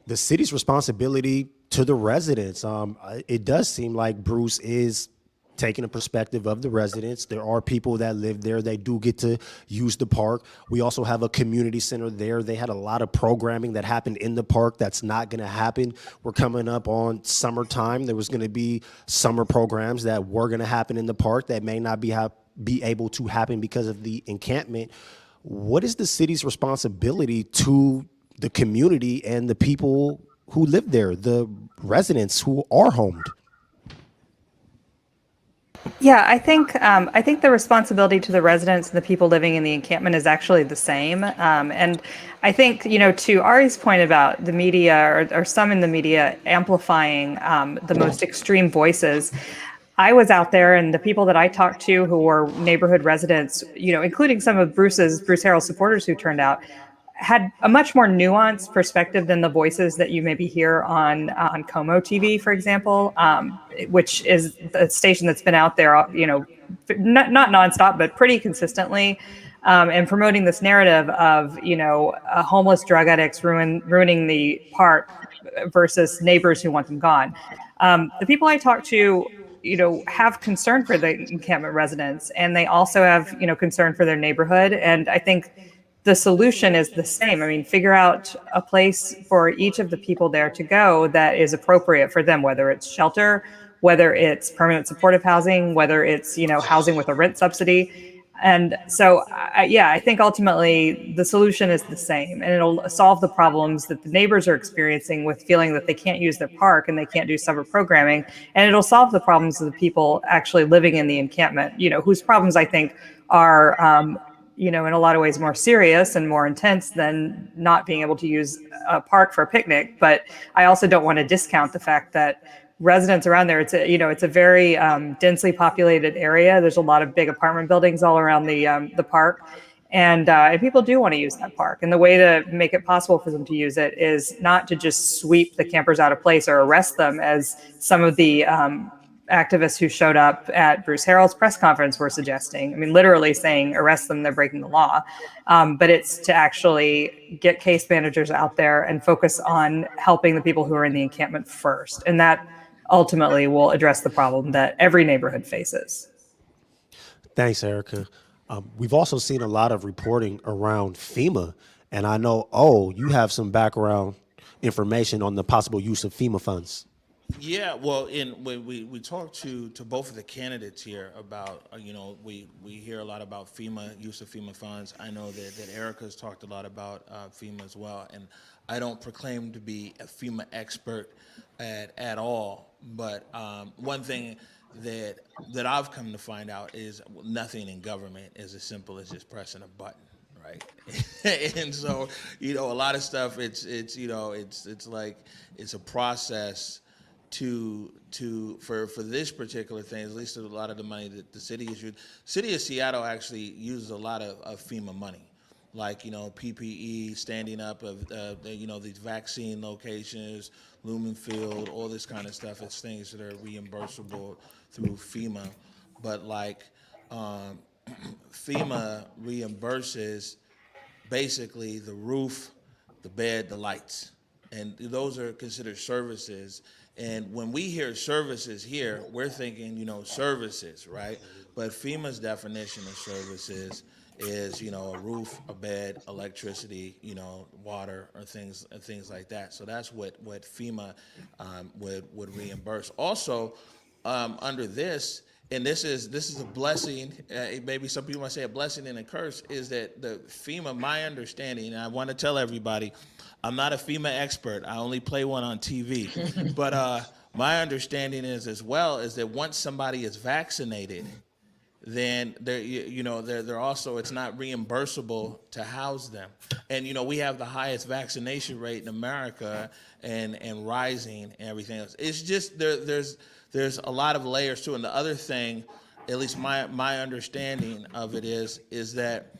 the city's responsibility to the residents? It does seem like Bruce is taking a perspective of the residents. There are people that live there. They do get to use the park. We also have a community center there. They had a lot of programming that happened in the park that's not going to happen. We're coming up on summertime. There was going to be summer programs that were going to happen in the park that may not be able to happen because of the encampment. What is the city's responsibility to the community and the people who live there, the residents who are homed? Yeah, I think the responsibility to the residents and the people living in the encampment is actually the same. And I think, to Ari's point about the media or some in the media amplifying the most extreme voices, I was out there, and the people that I talked to who were neighborhood residents, including some of Bruce Harrell's supporters who turned out, had a much more nuanced perspective than the voices that you maybe hear on Como TV, for example, which is the station that's been out there, not nonstop, but pretty consistently, and promoting this narrative of, homeless drug addicts ruining the park versus neighbors who want them gone. The people I talk to, have concern for the encampment residents, and they also have, concern for their neighborhood. And I think the solution is the same. I mean, figure out a place for each of the people there to go that is appropriate for them, whether it's shelter, whether it's permanent supportive housing, whether it's, housing with a rent subsidy. And so, I think ultimately the solution is the same, and it'll solve the problems that the neighbors are experiencing with feeling that they can't use their park and they can't do summer programming. And it'll solve the problems of the people actually living in the encampment, whose problems I think are, in a lot of ways more serious and more intense than not being able to use a park for a picnic. But I also don't want to discount the fact that residents around there, it's a very densely populated area. There's a lot of big apartment buildings all around the park. And people do want to use that park. And the way to make it possible for them to use it is not to just sweep the campers out of place or arrest them, as some of the activists who showed up at Bruce Harrell's press conference were suggesting. I mean, literally saying, arrest them, they're breaking the law. But it's to actually get case managers out there and focus on helping the people who are in the encampment first. And that ultimately will address the problem that every neighborhood faces. Thanks, Erica. We've also seen a lot of reporting around FEMA, and I know, you have some background information on the possible use of FEMA funds. Yeah, well, when we talked to both of the candidates here about, we hear a lot about FEMA, use of FEMA funds. I know that Erica's talked a lot about FEMA as well, and I don't proclaim to be a FEMA expert at all, but one thing that I've come to find out is nothing in government is as simple as just pressing a button, right? And so, a lot of stuff, it's like it's a process for this particular thing, at least a lot of the money that the city is using. City of Seattle actually uses a lot of FEMA money, like, PPE, standing up of, these vaccine locations, Lumen Field, all this kind of stuff. It's things that are reimbursable through FEMA. But like FEMA reimburses basically the roof, the bed, the lights. And those are considered services. And when we hear services here, we're thinking, services, right? But FEMA's definition of services is, a roof, a bed, electricity, water, or things like that. So that's what FEMA would reimburse. Also, under this, and this is a blessing, maybe some people might say a blessing and a curse, is that the FEMA, my understanding, and I want to tell everybody, I'm not a FEMA expert. I only play one on TV. But my understanding is that once somebody is vaccinated, then they're also, it's not reimbursable to house them. And we have the highest vaccination rate in America and rising and everything else. It's just there's a lot of layers to it. And the other thing, at least my understanding of it is that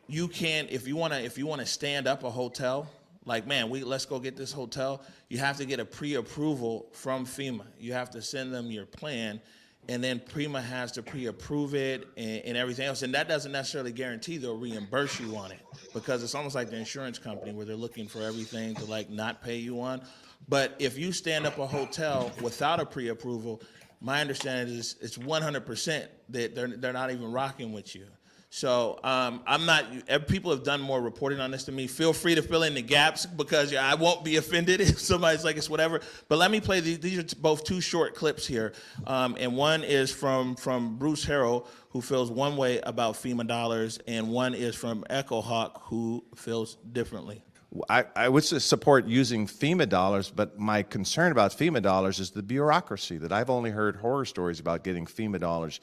you can, if you want to stand up a hotel, like, man, let's go get this hotel, you have to get a pre-approval from FEMA. You have to send them your plan, and then FEMA has to pre-approve it and everything else. And that doesn't necessarily guarantee they'll reimburse you on it, because it's almost like the insurance company where they're looking for everything to like not pay you on. But if you stand up a hotel without a pre-approval, my understanding is it's 100% that they're not even rocking with you. So I'm not, people have done more reporting on this than me. Feel free to fill in the gaps, because I won't be offended if somebody's like, it's whatever. But let me play, these are both two short clips here. And one is from Bruce Harrell, who feels one way about FEMA dollars, and one is from Echo Hawk, who feels differently. I would support using FEMA dollars, but my concern about FEMA dollars is the bureaucracy, that I've only heard horror stories about getting FEMA dollars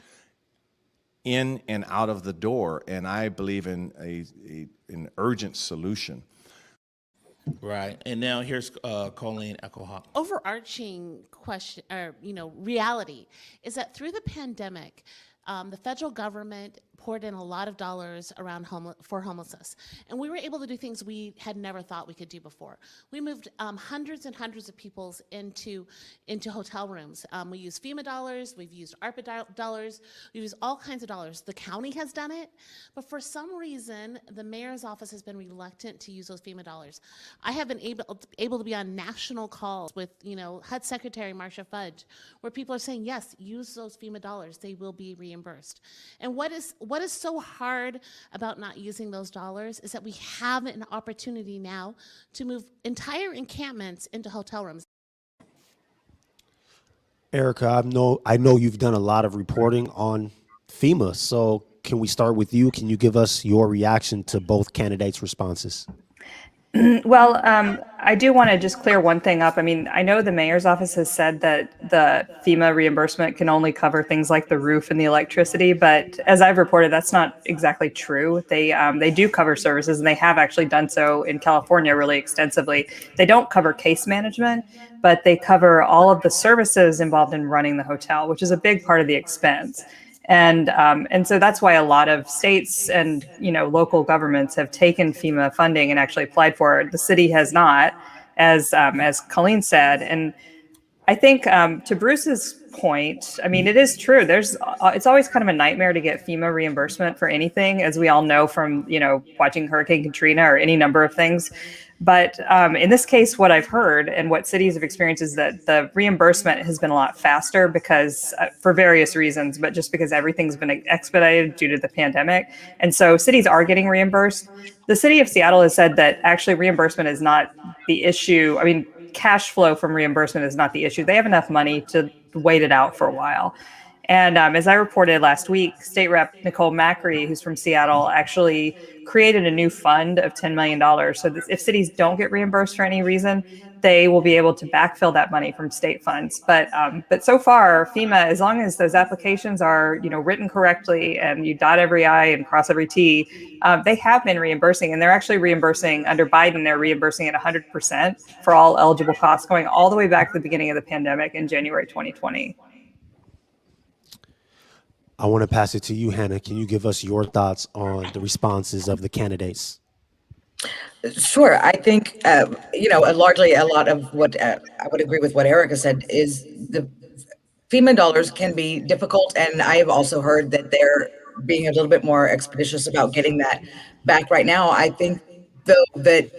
in and out of the door, and I believe in an urgent solution. Right, and now here's Colleen Echo Hawk. Overarching question, or reality, is that through the pandemic, the federal government poured in a lot of dollars around for homelessness. And we were able to do things we had never thought we could do before. We moved hundreds and hundreds of people into hotel rooms. We used FEMA dollars, we've used ARPA dollars, we've used all kinds of dollars. The county has done it, but for some reason, the mayor's office has been reluctant to use those FEMA dollars. I have been able to be on national calls with, HUD Secretary Marcia Fudge, where people are saying, yes, use those FEMA dollars, they will be reimbursed. And what is so hard about not using those dollars is that we have an opportunity now to move entire encampments into hotel rooms. Erica, I know you've done a lot of reporting on FEMA, so can we start with you? Can you give us your reaction to both candidates' responses? Well, I do want to just clear one thing up. I mean, I know the mayor's office has said that the FEMA reimbursement can only cover things like the roof and the electricity, but as I've reported, that's not exactly true. They do cover services, and they have actually done so in California really extensively. They don't cover case management, but they cover all of the services involved in running the hotel, which is a big part of the expense. And so that's why a lot of states and, local governments have taken FEMA funding and actually applied for it. The city has not, as Colleen said. And I think to Bruce's point, I mean, it is true. It's always kind of a nightmare to get FEMA reimbursement for anything, as we all know from, watching Hurricane Katrina or any number of things. But in this case, what I've heard and what cities have experienced is that the reimbursement has been a lot faster because for various reasons, but just because everything's been expedited due to the pandemic. And so cities are getting reimbursed. The city of Seattle has said that actually reimbursement is not the issue. I mean, cash flow from reimbursement is not the issue. They have enough money to wait it out for a while. And as I reported last week, State Rep Nicole Macri, who's from Seattle, actually created a new fund of $10 million. So that if cities don't get reimbursed for any reason, they will be able to backfill that money from state funds. But so far, FEMA, as long as those applications are written correctly and you dot every I and cross every T, they have been reimbursing, and they're actually reimbursing under Biden. They're reimbursing at 100% for all eligible costs, going all the way back to the beginning of the pandemic in January 2020. I want to pass it to you, Hanna. Can you give us your thoughts on the responses of the candidates? Sure. I think, largely a lot of what I would agree with what Erica said is the FEMA dollars can be difficult. And I have also heard that they're being a little bit more expeditious about getting that back right now. I think, though, that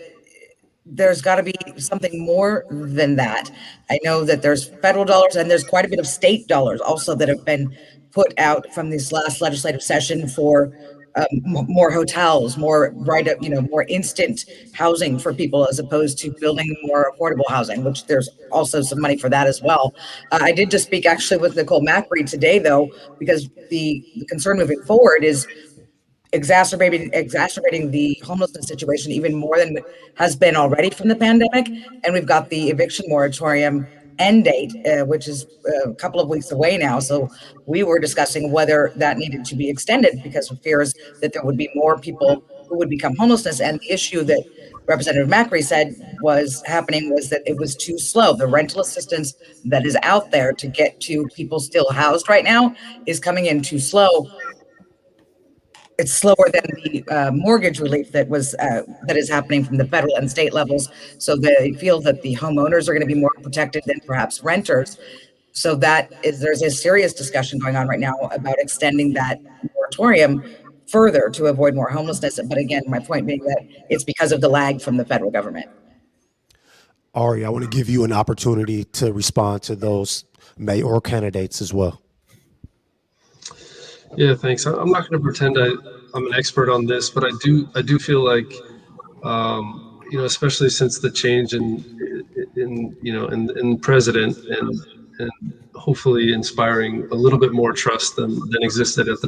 there's got to be something more than that. I know that there's federal dollars and there's quite a bit of state dollars also that have been put out from this last legislative session for more hotels, more more instant housing for people, as opposed to building more affordable housing, which there's also some money for that as well. I did just speak actually with Nicole Macri today, though, because the concern moving forward is exacerbating the homelessness situation even more than it has been already from the pandemic. And we've got the eviction moratorium end date, which is a couple of weeks away now. So we were discussing whether that needed to be extended because of fears that there would be more people who would become homelessness. And the issue that Representative Macri said was that it was too slow. The rental assistance that is out there to get to people still housed right now is coming in too slow. It's slower than the mortgage relief that is happening from the federal and state levels. So they feel that the homeowners are going to be more protected than perhaps renters. So there's a serious discussion going on right now about extending that moratorium further to avoid more homelessness. But again, my point being that it's because of the lag from the federal government. Ari, I want to give you an opportunity to respond to those mayor candidates as well. Yeah, thanks. I'm not going to pretend I'm an expert on this, but I do feel like, especially since the change in president and hopefully inspiring a little bit more trust than existed at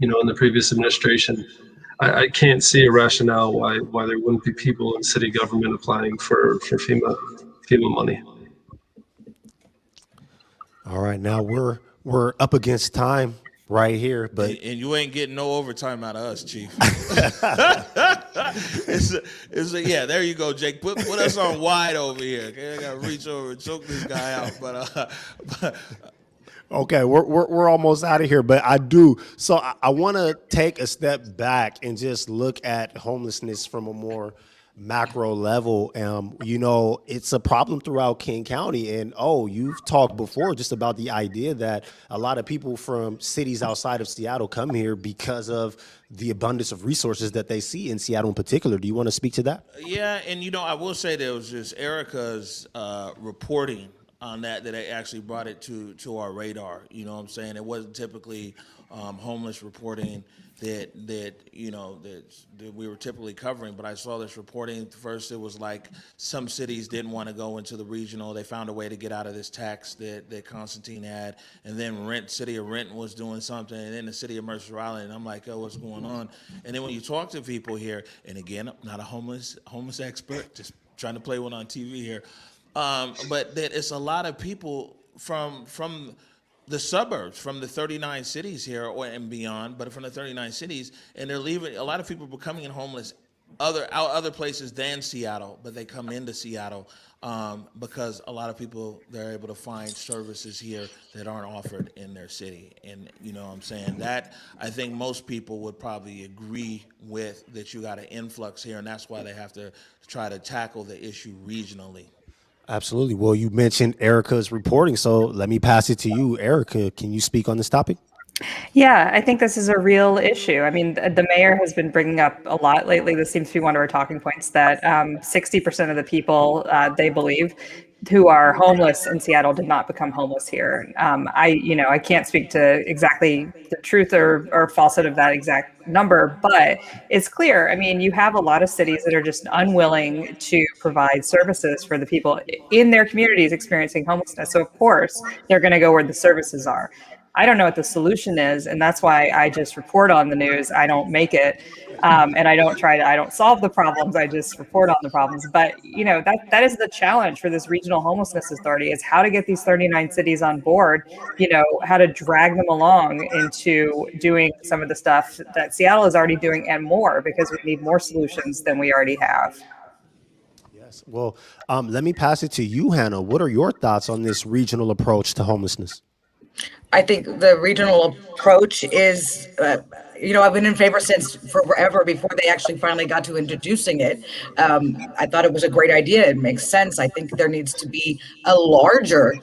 in the previous administration, I can't see a rationale why there wouldn't be people in city government applying for FEMA money. All right, now we're up against time right here, but and you ain't getting no overtime out of us, Chief. Yeah, there you go, Jake. Put us on wide over here. Okay, I gotta reach over and choke this guy out. Okay, we're almost out of here, but I do. So I want to take a step back and just look at homelessness from a more macro level. It's a problem throughout King County, and you've talked before just about the idea that a lot of people from cities outside of Seattle come here because of the abundance of resources that they see in Seattle in particular. Do you want to speak to that? Yeah, and I will say there was just Erica's reporting on that actually brought it to our radar. You know what I'm saying? It wasn't typically homeless reporting that we were typically covering, but I saw this reporting. First, it was like some cities didn't want to go into the regional. They found a way to get out of this tax that Constantine had, and then city of Renton was doing something, and then the city of Mercer Island. And I'm like, oh, what's going on? And then when you talk to people here, and again, I'm not a homeless expert, just trying to play one on TV here. But that it's a lot of people from the suburbs, from the 39 cities here and beyond, but from the 39 cities, and they're leaving. A lot of people are becoming homeless other places than Seattle, but they come into Seattle because a lot of people, they're able to find services here that aren't offered in their city. And you know what I'm saying? That I think most people would probably agree with, that you got an influx here, and that's why they have to try to tackle the issue regionally. Absolutely. Well, you mentioned Erica's reporting, so let me pass it to you. Erica, can you speak on this topic? Yeah, I think this is a real issue. I mean, the mayor has been bringing up a lot lately. This seems to be one of our talking points, that 60% of the people, they believe, who are homeless in Seattle did not become homeless here. I can't speak to exactly the truth or falsehood of that exact number, but it's clear. I mean, you have a lot of cities that are just unwilling to provide services for the people in their communities experiencing homelessness. So of course, they're going to go where the services are. I don't know what the solution is, and that's why I just report on the news. I don't make it, and I don't solve the problems. I just report on the problems. But that is the challenge for this regional homelessness authority, is how to get these 39 cities on board. How to drag them along into doing some of the stuff that Seattle is already doing and more, because we need more solutions than we already have. Yes. Well, let me pass it to you, Hannah. What are your thoughts on this regional approach to homelessness? I think the regional approach is, I've been in favor since forever, before they actually finally got to introducing it. I thought it was a great idea. It makes sense. I think there needs to be a larger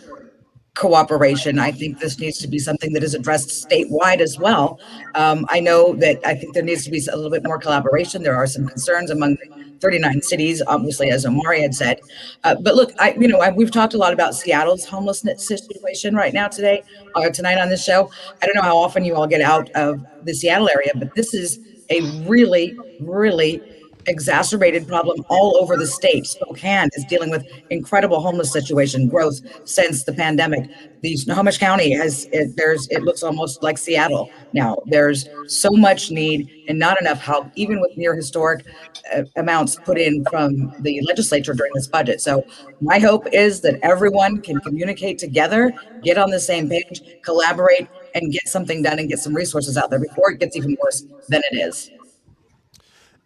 cooperation. I think this needs to be something that is addressed statewide as well. I think there needs to be a little bit more collaboration. There are some concerns among 39 cities, obviously, as Omari had said. But look, we've talked a lot about Seattle's homelessness situation right now tonight on this show. I don't know how often you all get out of the Seattle area, but this is a really, really exacerbated problem all over the state. Spokane is dealing with incredible homeless situation growth since the pandemic. Snohomish County it looks almost like Seattle now. There's so much need and not enough help, even with near historic amounts put in from the legislature during this budget. So my hope is that everyone can communicate together, get on the same page, collaborate, and get something done and get some resources out there before it gets even worse than it is.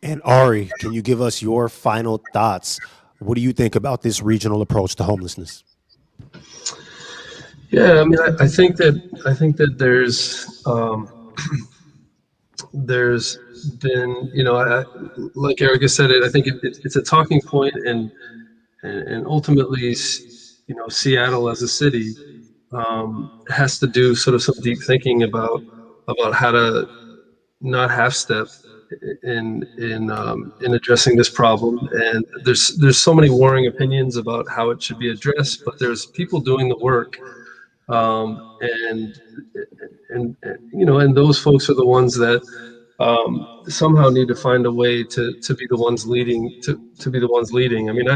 And Ari, can you give us your final thoughts? What do you think about this regional approach to homelessness? Yeah, I mean, I think that there's been, like Erica said it. I think it's a talking point, and ultimately, Seattle as a city has to do sort of some deep thinking about how to not half step in addressing this problem. And there's so many warring opinions about how it should be addressed, but there's people doing the work, and those folks are the ones that somehow need to find a way to be the ones leading. To be the ones leading. I mean,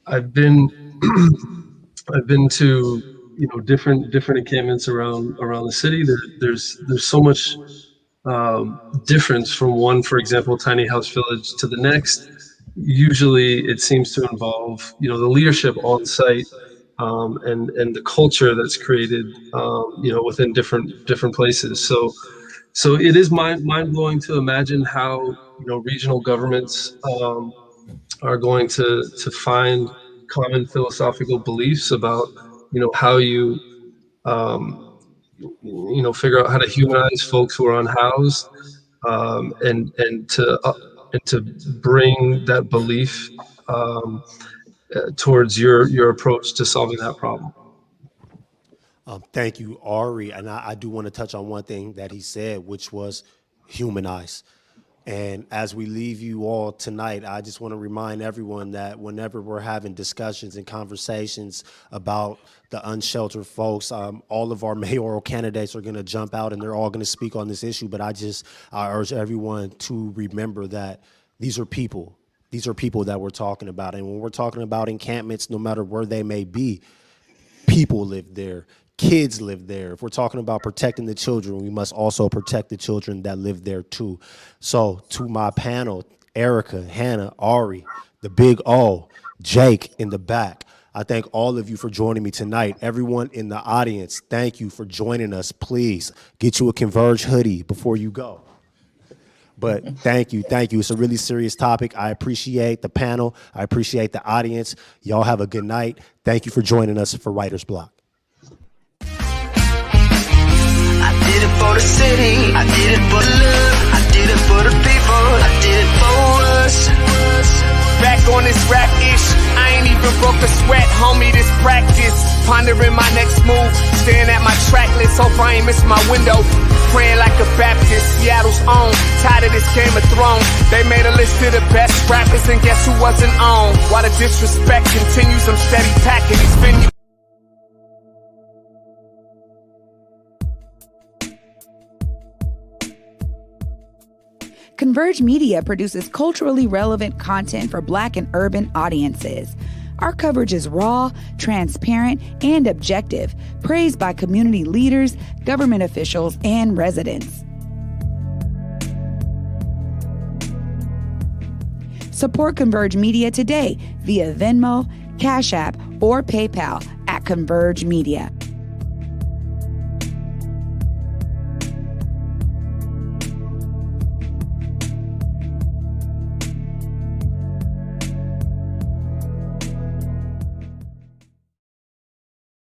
I've been I've been to different encampments around the city. There's so much difference from one, for example, tiny house village to the next. Usually, it seems to involve the leadership on site, and the culture that's created within different places. So it is mind blowing to imagine how regional governments are going to find common philosophical beliefs about how you figure out how to humanize folks who are unhoused, and to bring that belief towards your approach to solving that problem. Thank you, Ari. And I do want to touch on one thing that he said, which was humanize. And as we leave you all tonight, I just want to remind everyone that whenever we're having discussions and conversations about the unsheltered folks, all of our mayoral candidates are going to jump out and they're all going to speak on this issue. But I urge everyone to remember that these are people. These are people that we're talking about. And when we're talking about encampments, no matter where they may be, people live there. Kids live there. If we're talking about protecting the children, we must also protect the children that live there too. So to my panel, Erica, Hanna, Ari, the big O, Jake in the back, I thank all of you for joining me tonight. Everyone in the audience, thank you for joining us. Please get you a Converge hoodie before you go. But thank you. It's a really serious topic. I appreciate the panel. I appreciate the audience. Y'all have a good night. Thank you for joining us for Writer's Block. I did it for the city, I did it for the love, I did it for the people, I did it for us. Back on this rap ish, I ain't even broke a sweat, homie, this practice. Pondering my next move, staring at my track list, hope I ain't miss my window. Praying like a Baptist, Seattle's own, tired of this Game of Thrones. They made a list of the best rappers and guess who wasn't on? While the disrespect continues, I'm steady packing these venues. Converge Media produces culturally relevant content for Black and urban audiences. Our coverage is raw, transparent, and objective, praised by community leaders, government officials, and residents. Support Converge Media today via Venmo, Cash App, or PayPal at Converge Media.